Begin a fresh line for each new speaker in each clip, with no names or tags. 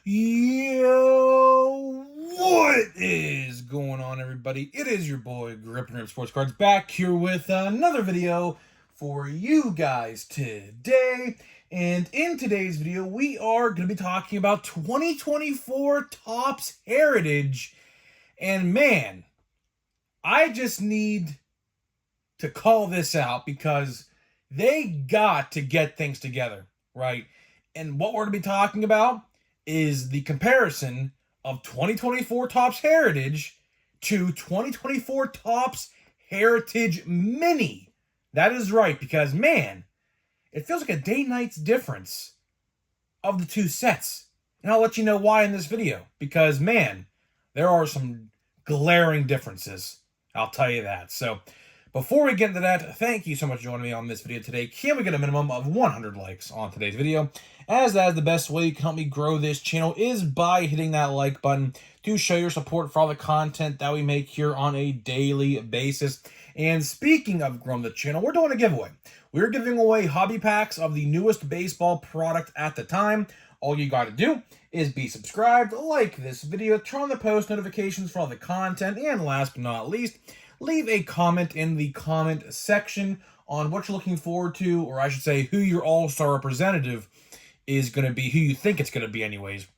Yo, what is going on, everybody? It is your boy Grip and Rip Sports Cards back here with another video for you guys today. And in today's video, we are going to be talking about 2024 Topps Heritage. And man, I just need to call this out because they got to get things together, right? And what we're going to be talking about is the comparison of 2024 Topps Heritage to 2024 Topps Heritage Mini. That is right, because man, it feels like a day-night's difference of the two sets. And I'll let you know why in this video, because man, there are some glaring differences. I'll tell you that. So before we get into that, thank you so much for joining me on this video today. Can we get a minimum of 100 likes on today's video? As that is the best way you can help me grow this channel is by hitting that like button to show your support for all the content that we make here on a daily basis. And speaking of growing the channel, we're doing a giveaway. We're giving away hobby packs of the newest baseball product at the time. All you got to do is be subscribed, like this video, turn on the post notifications for all the content, and last but not least, leave a comment in the comment section on what you're looking forward to, or I should say who your all-star representative is going to be, who you think it's going to be anyways,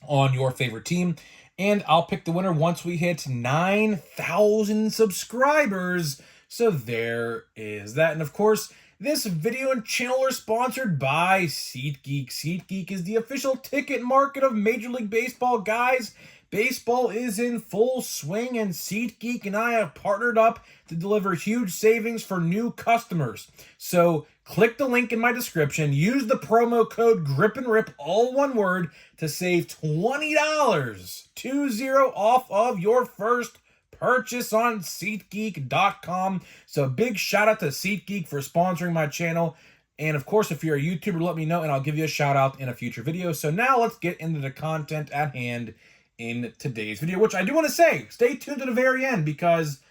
on your favorite team. And I'll pick the winner once we hit 9,000 subscribers. So there is that. And of course, this video and channel are sponsored by SeatGeek. SeatGeek is the official ticket market of Major League Baseball, guys. Baseball is in full swing, and SeatGeek and I have partnered up to deliver huge savings for new customers. So click the link in my description, use the promo code GRIPANDRIP, all one word, to save $20, 20 off of your first purchase on SeatGeek.com. So big shout out to SeatGeek for sponsoring my channel. And of course, if you're a YouTuber, let me know and I'll give you a shout out in a future video. So now let's get into the content at hand in today's video, which I do want to say, stay tuned to the very end because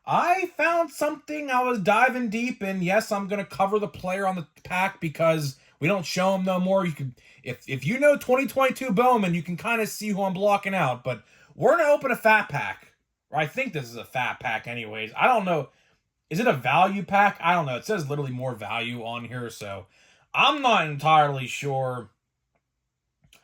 I found something. I was diving deep, and yes, I'm going to cover the player on the pack because we don't show them no more. You can, if you know 2022 Bowman, you can kind of see who I'm blocking out, but we're going to open a fat pack. Or I think this is a fat pack anyways. I don't know. Is it a value pack? I don't know. It says literally more value on here, so I'm not entirely sure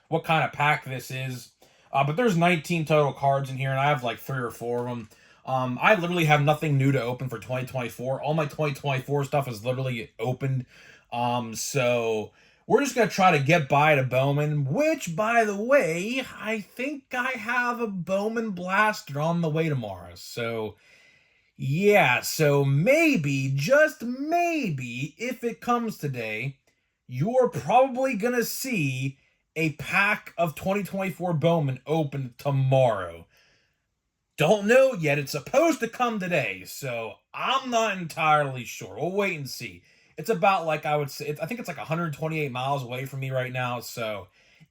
what kind of pack this is. But there's 19 total cards in here, and I have like 3 or 4 of them. I literally have nothing new to open for 2024. All my 2024 stuff is literally opened. So we're just going to try to get by to Bowman, which, by the way, I think I have a Bowman Blaster on the way tomorrow. So, yeah, so maybe, just maybe, if it comes today, you're probably going to see a pack of 2024 Bowman open tomorrow. Don't know yet. It's supposed to come today, so I'm not entirely sure. We'll wait and see. It's about, like, I would say, I think it's like 128 miles away from me right now, so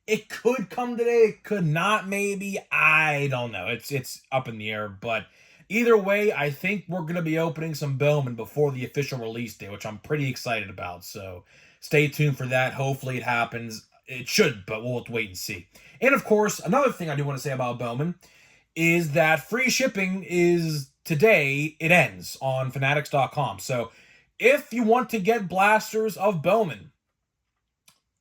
it could come today. It could not, maybe. I don't know. It's up in the air, but either way, I think we're going to be opening some Bowman before the official release day, which I'm pretty excited about, so stay tuned for that. Hopefully it happens. It should, but we'll have to wait and see. And of course, another thing I do want to say about Bowman is that free shipping is today, it ends on Fanatics.com. So if you want to get blasters of Bowman,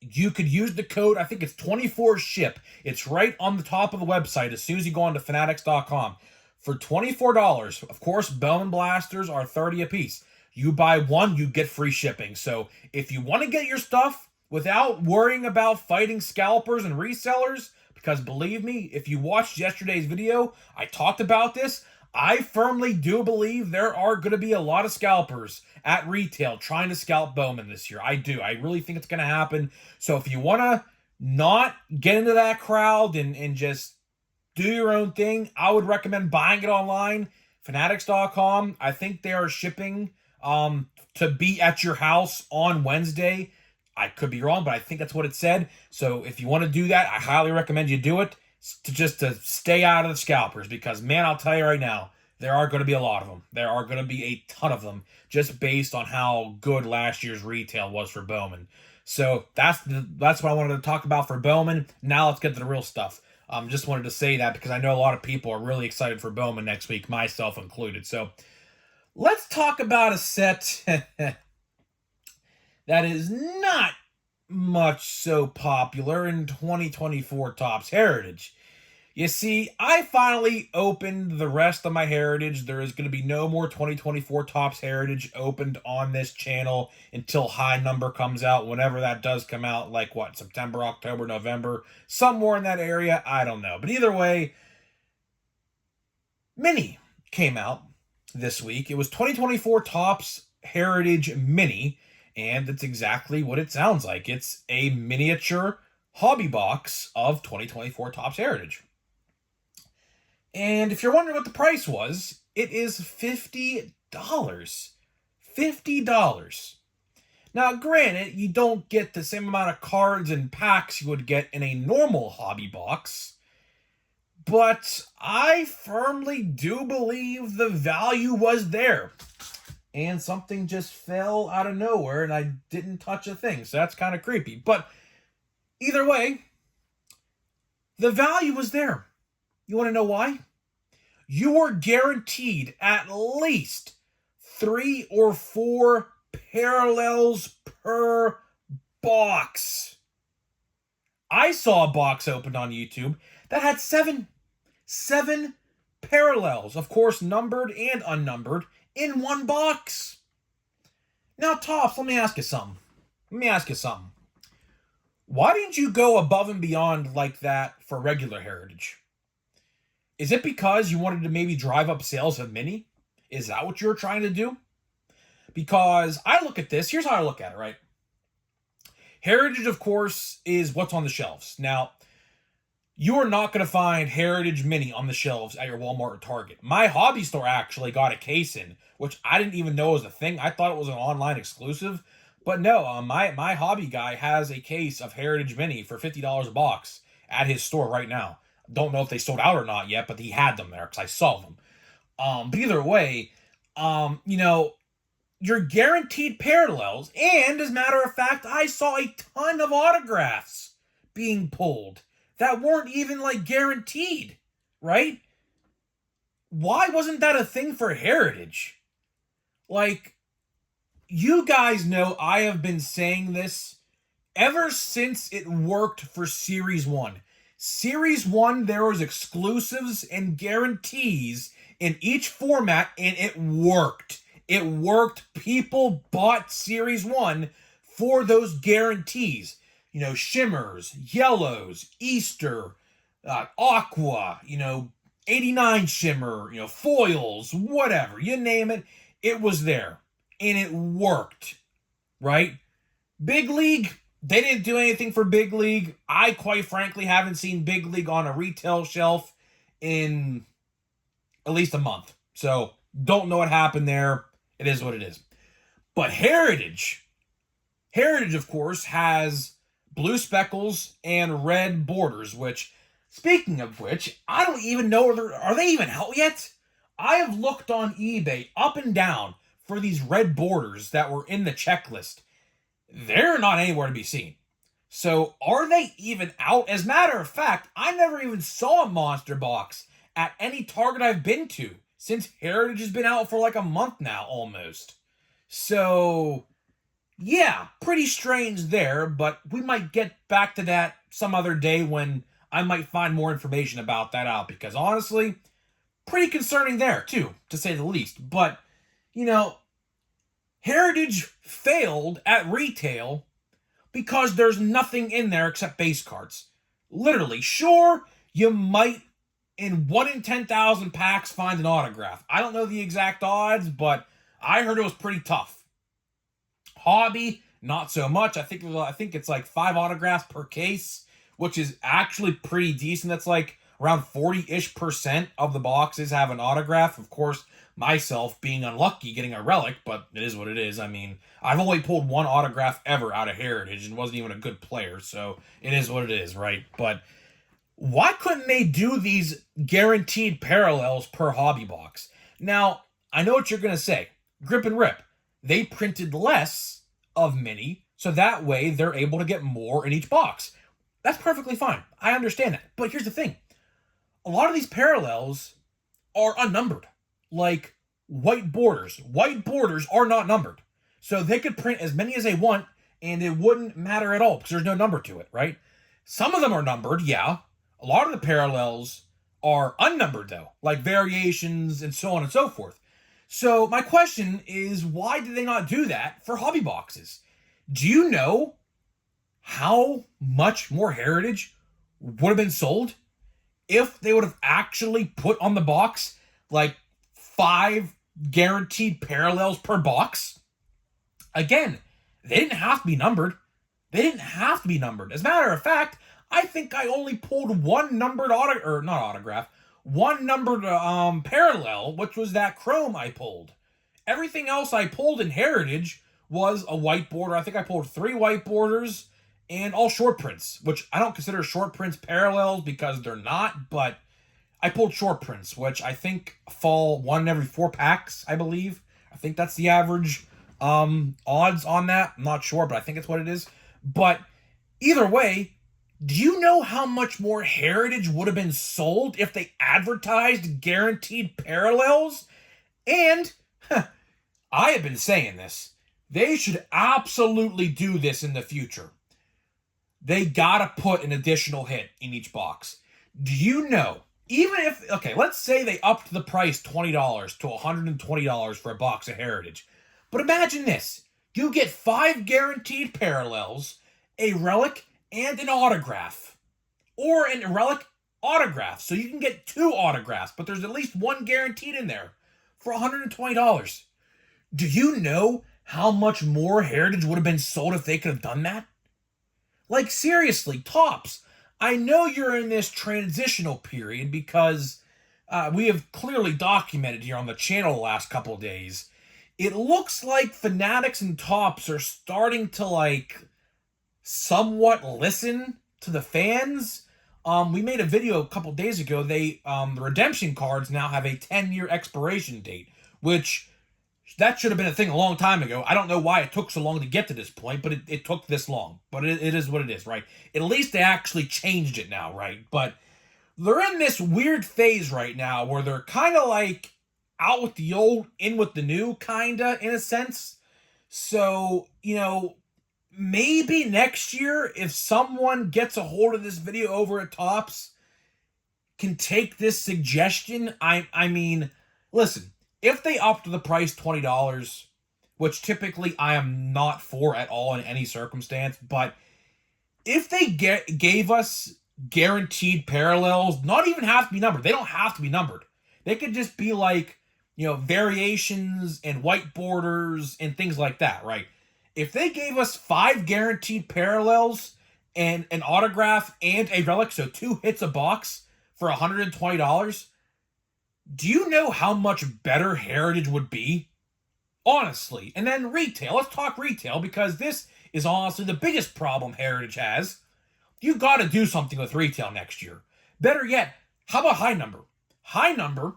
you could use the code, I think it's 24SHIP. It's right on the top of the website as soon as you go onto Fanatics.com. For $24, of course, Bowman blasters are 30 a piece. You buy one, you get free shipping. So if you want to get your stuff without worrying about fighting scalpers and resellers, because believe me, if you watched yesterday's video, I talked about this. I firmly do believe there are going to be a lot of scalpers at retail trying to scalp Bowman this year. I do. I really think it's going to happen. So if you want to not get into that crowd and just do your own thing, I would recommend buying it online. Fanatics.com. I think they are shipping to be at your house on Wednesday. I could be wrong, but I think that's what it said. So if you want to do that, I highly recommend you do it to stay out of the scalpers because, man, I'll tell you right now, there are going to be a lot of them. There are going to be a ton of them just based on how good last year's retail was for Bowman. So that's what I wanted to talk about for Bowman. Now let's get to the real stuff. Just wanted to say that because I know a lot of people are really excited for Bowman next week, myself included. So let's talk about a set that is not much so popular in 2024 Topps Heritage. You see, I finally opened the rest of my Heritage. There is going to be no more 2024 Topps Heritage opened on this channel until High Number comes out, whenever that does come out, like what, September, October, November, somewhere in that area, I don't know. But either way, Mini came out this week. It was 2024 Topps Heritage Mini, and it's exactly what it sounds like. It's a miniature hobby box of 2024 Topps Heritage. And if you're wondering what the price was, it is $50. $50. Now, granted, you don't get the same amount of cards and packs you would get in a normal hobby box, but I firmly do believe the value was there. And something just fell out of nowhere and I didn't touch a thing, so that's kind of creepy. But either way, the value was there. You want to know why? You were guaranteed at least 3 or 4 parallels per box. I saw a box opened on YouTube that had 7 parallels, of course numbered and unnumbered, in one box. Now, Topps, let me ask you something. Why didn't you go above and beyond like that for regular Heritage? Is it because you wanted to maybe drive up sales of Mini? Is that what you're trying to do? Because I look at this, here's how I look at it, right? Heritage, of course, is what's on the shelves. Now, you are not going to find Heritage Mini on the shelves at your Walmart or Target. My hobby store actually got a case in, which I didn't even know was a thing. I thought it was an online exclusive. But no, my hobby guy has a case of Heritage Mini for $50 a box at his store right now. Don't know if they sold out or not yet, but he had them there because I saw them. But either way, you're guaranteed parallels. And as a matter of fact, I saw a ton of autographs being pulled that weren't even like guaranteed, right? Why wasn't that a thing for Heritage? Like, you guys know I have been saying this ever since it worked for Series 1. Series 1, there was exclusives and guarantees in each format, and it worked. It worked. People bought Series 1 for those guarantees. You know, shimmers, yellows, Easter, aqua, 89 shimmer, foils, whatever. You name it, it was there. And it worked, right? Big League, they didn't do anything for Big League. I, quite frankly, haven't seen Big League on a retail shelf in at least a month. So, don't know what happened there. It is what it is. But Heritage, of course, has blue speckles and red borders, which, speaking of which, I don't even know, are they even out yet? I have looked on eBay up and down for these red borders that were in the checklist. They're not anywhere to be seen. So are they even out? As a matter of fact, I never even saw a monster box at any Target I've been to since Heritage has been out for like a month now almost. So yeah, pretty strange there, but we might get back to that some other day when I might find more information about that out, because honestly, pretty concerning there too, to say the least. But Heritage failed at retail because there's nothing in there except base cards. Literally, sure, you might in 1 in 10,000 packs find an autograph. I don't know the exact odds, but I heard it was pretty tough. Hobby, not so much. I think it's like 5 autographs per case, which is actually pretty decent. That's like around 40-ish% of the boxes have an autograph. Of course, myself being unlucky getting a relic, but it is what it is. I mean, I've only pulled 1 autograph ever out of Heritage and wasn't even a good player, so it is what it is, right? But why couldn't they do these guaranteed parallels per hobby box? Now, I know what you're going to say. Grip and Rip. They printed less of Mini, So that way they're able to get more in each box. That's perfectly fine. I understand that. But here's the thing. A lot of these parallels are unnumbered. Like white borders. White borders are not numbered. So they could print as many as they want and it wouldn't matter at all because there's no number to it, right? Some of them are numbered, yeah. A lot of the parallels are unnumbered though, like variations and so on and so forth. So my question is, why did they not do that for hobby boxes? Do you know how much more Heritage would have been sold if they would have actually put on the box like 5 guaranteed parallels per box? Again, they didn't have to be numbered. They didn't have to be numbered. As a matter of fact, I think I only pulled one numbered one numbered parallel, which was that Chrome I pulled. Everything else I pulled in Heritage was a white border. I think I pulled 3 white borders and all short prints, which I don't consider short prints parallels because they're not, but I pulled short prints, which I think fall 1 in every 4 packs, I believe. I think that's the average odds on that. I'm not sure, but I think it's what it is. But either way, do you know how much more Heritage would have been sold if they advertised guaranteed parallels? And I have been saying this. They should absolutely do this in the future. They gotta put an additional hit in each box. Do you know, even if, okay, let's say they upped the price $20 to $120 for a box of Heritage. But imagine this. You get 5 guaranteed parallels, a relic, and an autograph. Or a relic autograph. So you can get 2 autographs, but there's at least 1 guaranteed in there for $120. Do you know how much more Heritage would have been sold if they could have done that? Like, seriously, Topps, I know you're in this transitional period because we have clearly documented here on the channel the last couple of days. It looks like Fanatics and Topps are starting to, like, somewhat listen to the fans. We made a video a couple days ago. The redemption cards now have a 10-year expiration date, which that should have been a thing a long time ago. I don't know why it took so long to get to this point, but it took this long. But it is what it is, right? At least they actually changed it now, right? But they're in this weird phase right now where they're kind of like out with the old, in with the new, kind of, in a sense. So, you know, maybe next year, if someone gets a hold of this video over at Topps, can take this suggestion. I mean, listen, if they upped the price $20, which typically I am not for at all in any circumstance, but if they gave us guaranteed parallels, not even have to be numbered. They don't have to be numbered. They could just be like, you know, variations and white borders and things like that, right? If they gave us 5 guaranteed parallels and an autograph and a relic, so 2 hits a box for $120, do you know how much better Heritage would be? Honestly. And then retail. Let's talk retail because this is honestly the biggest problem Heritage has. You got to do something with retail next year. Better yet, how about High Number? High Number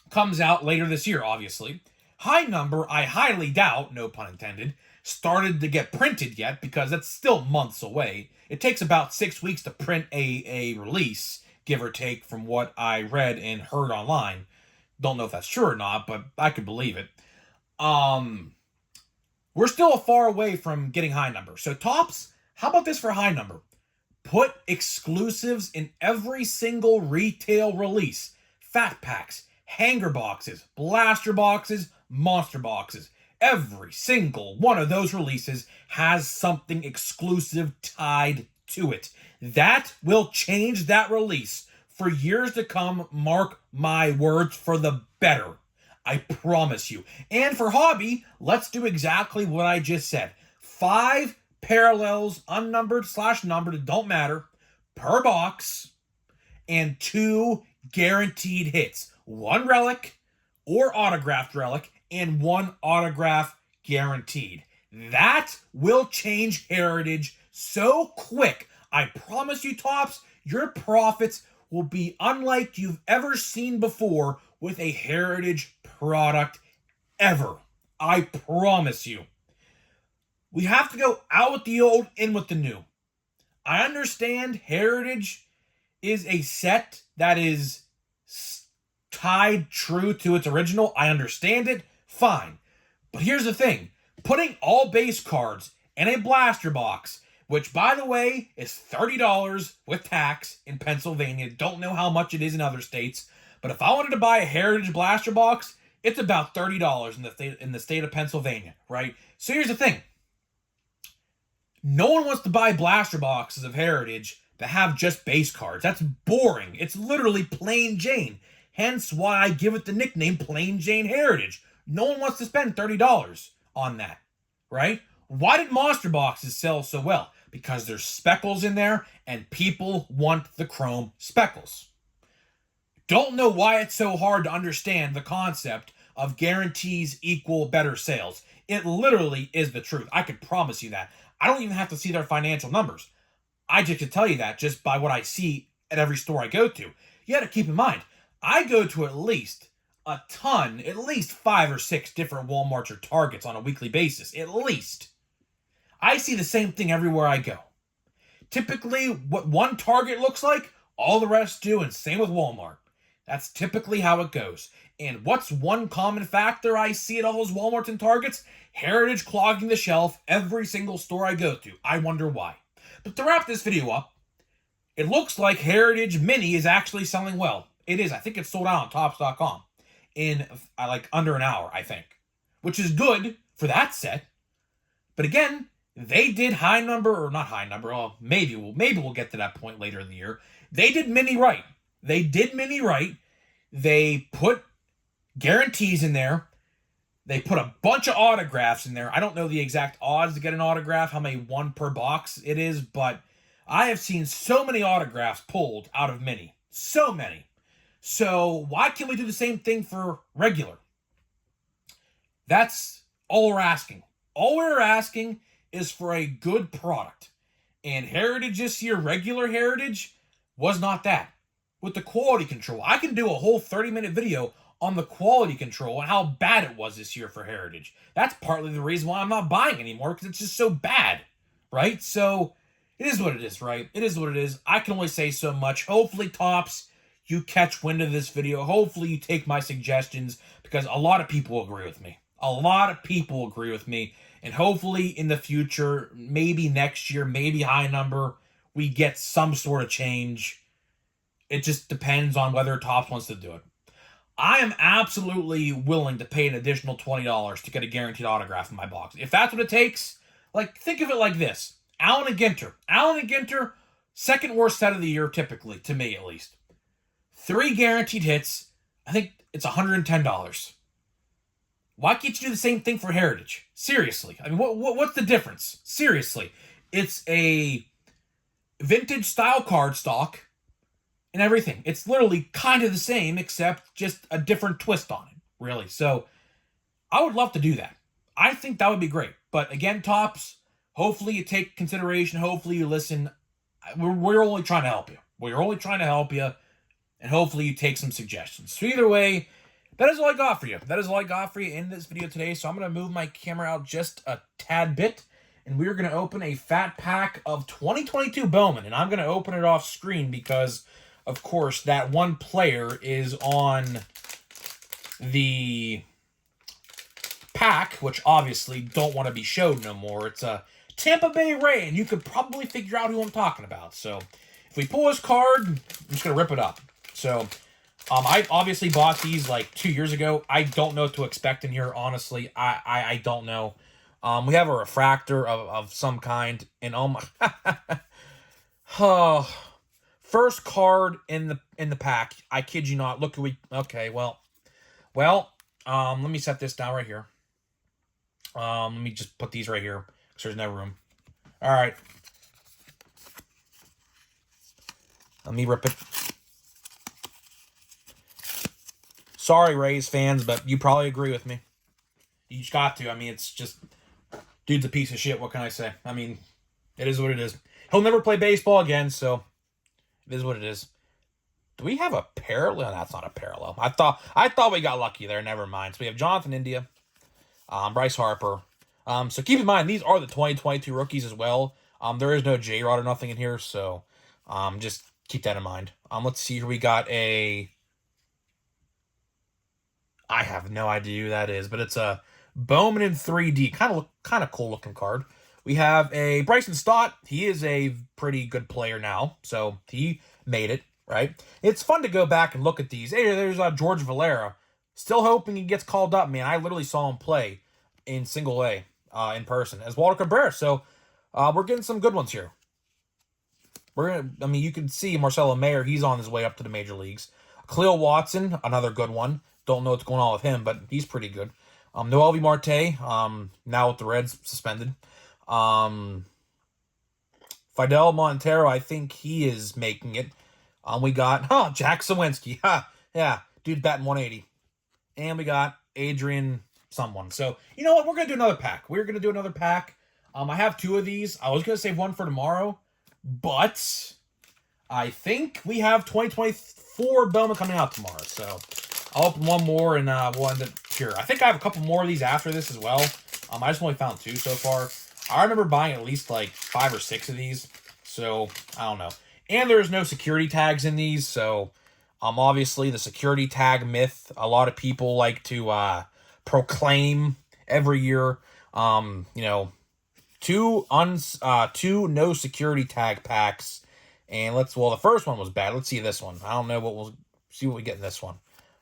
comes out later this year, obviously. High Number, I highly doubt, no pun intended, started to get printed yet because that's still months away. It takes about 6 weeks to print a release, give or take, from what I read and heard online. Don't know if that's true or not, but I could believe it. We're still far away from getting High Number. So Topps, how about this for High Number? Put exclusives in every single retail release. Fat packs, hanger boxes, blaster boxes, monster boxes. Every single one of those releases has something exclusive tied to it. That will change that release for years to come. Mark my words, for the better. I promise you. And for hobby, let's do exactly what I just said. 5 parallels, unnumbered / numbered, it don't matter, per box, and 2 guaranteed hits. 1 relic or autographed relic and 1 autograph guaranteed. That will change Heritage so quick. I promise you, Topps, your profits will be unlike you've ever seen before with a Heritage product ever. I promise you. We have to go out with the old, in with the new. I understand Heritage is a set that is tied true to its original. I understand it. Fine. But here's the thing. Putting all base cards in a blaster box, which, by the way, is $30 with tax in Pennsylvania. Don't know how much it is in other states. But if I wanted to buy a Heritage blaster box, it's about $30 in the state of Pennsylvania, right? So here's the thing. No one wants to buy blaster boxes of Heritage that have just base cards. That's boring. It's literally plain Jane. Hence why I give it the nickname Plain Jane Heritage. No one wants to spend $30 on that, right? Why did monster boxes sell so well? Because there's speckles in there and people want the chrome speckles. Don't know why it's so hard to understand the concept of guarantees equal better sales. It literally is the truth. I could promise you that. I don't even have to see their financial numbers. I just can tell you that just by what I see at every store I go to. You got to keep in mind, I go to at least 5 or 6 different Walmarts or Targets on a weekly basis. At least. I see the same thing everywhere I go. Typically, what one Target looks like, all the rest do, and same with Walmart. That's typically how it goes. And what's one common factor I see at all those Walmarts and Targets? Heritage clogging the shelf every single store I go to. I wonder why. But to wrap this video up, it looks like Heritage Mini is actually selling well. It is. I think it's sold out on Topps.com in like under an hour, I think. Which is good for that set. But again, they did high number, or not high number, well, maybe we'll get to that point later in the year. They did Mini right. They put guarantees in there. They put a bunch of autographs in there. I don't know the exact odds to get an autograph, how many one per box it is, but I have seen so many autographs pulled out of Mini. So many. So why can't we do the same thing for regular? That's all we're asking. All we're asking is for a good product. And Heritage this year, regular Heritage, was not that. With the quality control, I can do a whole 30-minute video on the quality control and how bad it was this year for Heritage. That's partly the reason why I'm not buying anymore, because it's just so bad, right? So it is what it is, right? It is what it is. I can only say so much. Hopefully, Topps, you catch wind of this video. Hopefully, you take my suggestions, because a lot of people agree with me. A lot of people agree with me. And hopefully, in the future, maybe next year, maybe high number, we get some sort of change. It just depends on whether Topps wants to do it. I am absolutely willing to pay an additional $20 to get a guaranteed autograph in my box. If that's what it takes, like, think of it like this. Allen and Ginter. Allen and Ginter, second worst set of the year, typically, to me at least. 3 guaranteed hits. I think it's $110. Why can't you do the same thing for Heritage? Seriously. I mean, what's the difference? Seriously. It's a vintage style card stock and everything. It's literally kind of the same, except just a different twist on it, really. So I would love to do that. I think that would be great. But again, Topps, hopefully you take consideration. Hopefully you listen. We're only trying to help you. We're only trying to help you. And hopefully you take some suggestions. So either way, that is all I got for you. That is all I got for you in this video today. So I'm going to move my camera out just a tad bit. And we're going to open a fat pack of 2022 Bowman. And I'm going to open it off screen because, of course, that one player is on the pack, which obviously don't want to be showed no more. It's a Tampa Bay Ray, and you could probably figure out who I'm talking about. So if we pull his card, I'm just going to rip it up. So I obviously bought these like 2 years ago. I don't know what to expect in here, honestly. I don't know. We have a refractor of some kind, and oh my... oh, first card in the pack. I kid you not. Look, okay, well, let me set this down right here. Let me just put these right here because there's no room. All right. Let me rip it. Sorry, Rays fans, but you probably agree with me. You just got to. I mean, it's just... dude's a piece of shit. What can I say? I mean, it is what it is. He'll never play baseball again, so it is what it is. Do we have a parallel? That's not a parallel. I thought we got lucky there. Never mind. So we have Jonathan India, Bryce Harper, So keep in mind, these are the 2022 rookies as well. There is no J-Rod or nothing in here, so just keep that in mind. Let's see here. We got a... I have no idea who that is, but it's a Bowman in 3D. Kind of cool looking card. We have a Bryson Stott. He is a pretty good player now, so he made it, right? It's fun to go back and look at these. Hey, there's George Valera. Still hoping he gets called up, man. I literally saw him play in single A in person as Walter Cabrera. So we're getting some good ones here. I mean, you can see Marcelo Mayer. He's on his way up to the major leagues. Cleo Watson, another good one. Don't know what's going on with him, but he's pretty good. Noelvi Marte, now with the Reds, suspended. Fidel Montero, I think he is making it. We got, Jack Sawinski. Yeah, dude's batting 180. And we got Adrian someone. So, you know what? We're going to do another pack. We're going to do another pack. I have 2 of these. I was going to save one for tomorrow, but I think we have 2024 Bowman coming out tomorrow. So I'll open one more and we'll end it here. I think I have a couple more of these after this as well. I just only found 2 so far. I remember buying at least like 5 or 6 of these. So I don't know. And there's no security tags in these. So obviously the security tag myth, a lot of people like to proclaim every year. You know, 2 no security tag packs. And the first one was bad. Let's see this one. I don't know we'll see what we get in this one.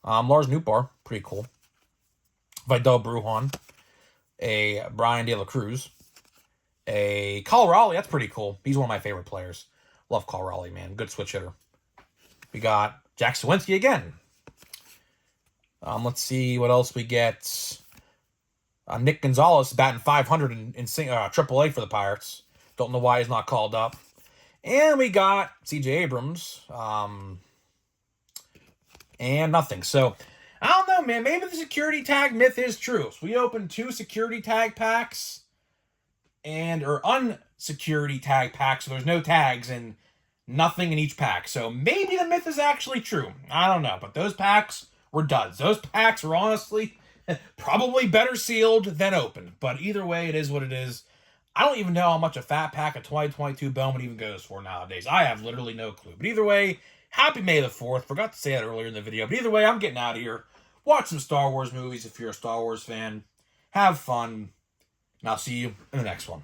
Lars Nootbaar, pretty cool. Vidal Brujan, a Brian De La Cruz, a Kyle Raleigh, that's pretty cool. He's one of my favorite players. Love Kyle Raleigh, man. Good switch hitter. We got Jack Sawinski again. Let's see what else we get. Nick Gonzalez batting 500 in AAA for the Pirates. Don't know why he's not called up. And we got C.J. Abrams. And nothing. So, I don't know, man. Maybe the security tag myth is true. So we opened 2 security tag packs or unsecurity tag packs. So there's no tags and nothing in each pack. So maybe the myth is actually true. I don't know. But those packs were duds. Those packs were honestly probably better sealed than open. But either way, it is what it is. I don't even know how much a fat pack of 2022 Bowman even goes for nowadays. I have literally no clue. But either way, happy May the 4th. Forgot to say that earlier in the video. But either way, I'm getting out of here. Watch some Star Wars movies if you're a Star Wars fan. Have fun. And I'll see you in the next one.